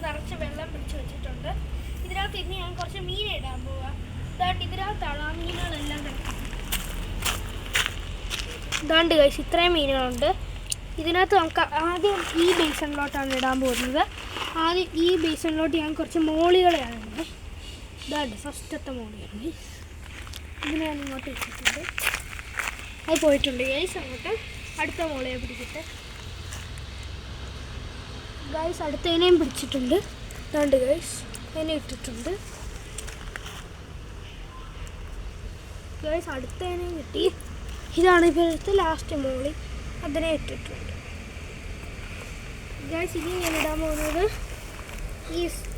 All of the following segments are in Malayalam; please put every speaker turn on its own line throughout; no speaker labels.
നിറച്ച് വെള്ളം പിടിച്ച് വെച്ചിട്ടുണ്ട്. ഇതിനകത്ത് ഇനി ഞാൻ കുറച്ച് മീൻ ഇടാൻ പോവാം. ഇതാണ്ട് ഇതിനകത്താണ് ആ മീനുകളെല്ലാം കിടക്കുന്നത്. ഇതാണ്ട് ഗൈസ് ഇത്രയും മീനുകളുണ്ട്. ഇതിനകത്ത് നമുക്ക് ആദ്യം ഈ ബേസണിലോട്ടാണ് ഇടാൻ പോകുന്നത്. ആദ്യം ഈ ബേസണിലോട്ട് ഞാൻ കുറച്ച് മോളികളെയാണ് ഇടുന്നത്. ഇതാണ്ട് ഫസ്റ്റത്തെ മോളിയാണ്. ഇതിനെ ഞാൻ ഇങ്ങോട്ട് ഇട്ടിട്ടുണ്ട്. അത് പോയിട്ടുണ്ട് ഗൈസ്. അങ്ങോട്ട് അടുത്ത മോളയെ പിടിച്ചിട്ട് ഗൈസ് അടുത്തതിനെയും പിടിച്ചിട്ടുണ്ട്. ഇതാണ്ട് ഗൈസ് അതിനെ ഇട്ടിട്ടുണ്ട്. ഗൈസ് അടുത്തതിനെയും കിട്ടി. ഇതാണ് ഇപ്പോഴത്തെ ലാസ്റ്റ് മോളി. അതിനെ ഇട്ടിട്ടുണ്ട്. ഗൈസ് ഇനി ഞാൻ ഇടാൻ പോകുന്നത്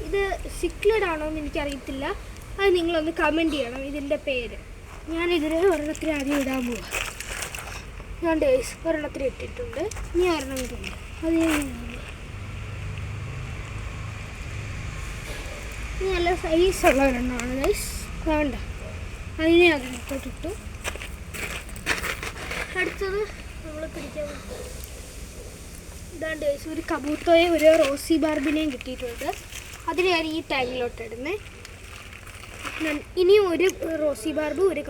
ഇത് സിക്ലഡ് ആണോ എന്ന് എനിക്കറിയത്തില്ല. അത് നിങ്ങളൊന്ന് കമൻറ്റ് ചെയ്യണം ഇതിൻ്റെ പേര്. ഞാനിതിന് ഒരെണ്ണത്തിന് ആദ്യം ഇടാൻ പോവാം. ഞാൻ ഗൈസ് ഒരെണ്ണത്തിന് ഇട്ടിട്ടുണ്ട്. ഇനി ഒരെണ്ണം ഇട്ടുണ്ട്. അത് ഇത് നല്ല സൈസുള്ള ഒരെണ്ണമാണ് ഗൈസ്. വേണ്ട അതിനെ അതിനകത്തോട്ടിട്ടു. അടുത്തത് നമ്മൾ പിടിക്കാൻ ഇതാണ്ട് ഗൈസ് ഒരു കബൂത്തോയെ ഒരു റോസി ബാർബിനെയും കിട്ടിയിട്ടുണ്ട്. അതിനെ ഞാൻ ഈ ടാങ്കിലോട്ട് ഇടുന്നത്. ഇനി ഒരു റോസി ബാർബ് ഒരു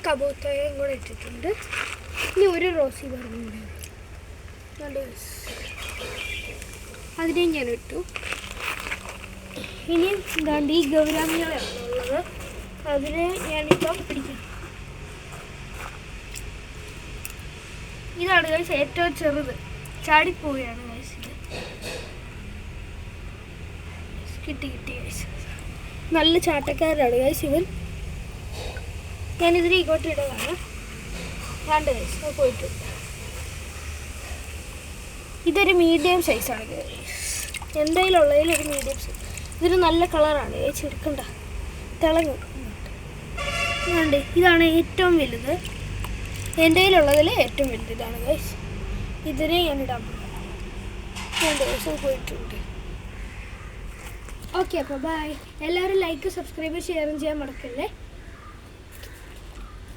കബൂത്തോയും കൂടെ ഇട്ടിട്ടുണ്ട്. ഇനി ഒരു റോസി ബാർബും കൂടെ അതിനെയും ഞാൻ ഇട്ടു. ഇനി എന്താണ്ട് ഈ ഗൗരാമികളാണ് ഉള്ളത്. അതിനെ ഞാനിപ്പം പിടിക്കും. ഇതാണ് ഗൈസ് ഏറ്റവും ചെറുത്. ചാടിപ്പോവുകയാണ് ഗൈസ്. കിട്ടി ഗൈസ്. നല്ല ചാട്ടക്കാരാണ് ഗൈസ് ഇവൻ. ഞാനിതിന് ഇങ്ങോട്ട് ഇടുകയാണ്. രണ്ട് ഗൈസ് അത് പോയിട്ടുണ്ട്. ഇതൊരു മീഡിയം സൈസാണ് ഗൈസ്. എന്തായാലും ഉള്ളതിൽ ഒരു മീഡിയം സൈസ്. ഇതൊരു നല്ല കളറാണ് ഗൈസ്. എടുക്കണ്ട തിളങ്ങും. അതുകൊണ്ട് ഇതാണ് ഏറ്റവും വലുത്. എൻ്റെ കയ്യിലുള്ളതിൽ ഏറ്റവും വലുത് ഇതാണ് ഗൈസ്. ഇതിനെ ഞാൻ ഇടാൻ പോകും. രണ്ട് ദിവസം പോയിട്ടുണ്ട്. ഓക്കെ അപ്പോൾ ബൈ. എല്ലാവരും ലൈക്ക് സബ്സ്ക്രൈബ് ഷെയറും ചെയ്യാൻ മറക്കല്ലേ.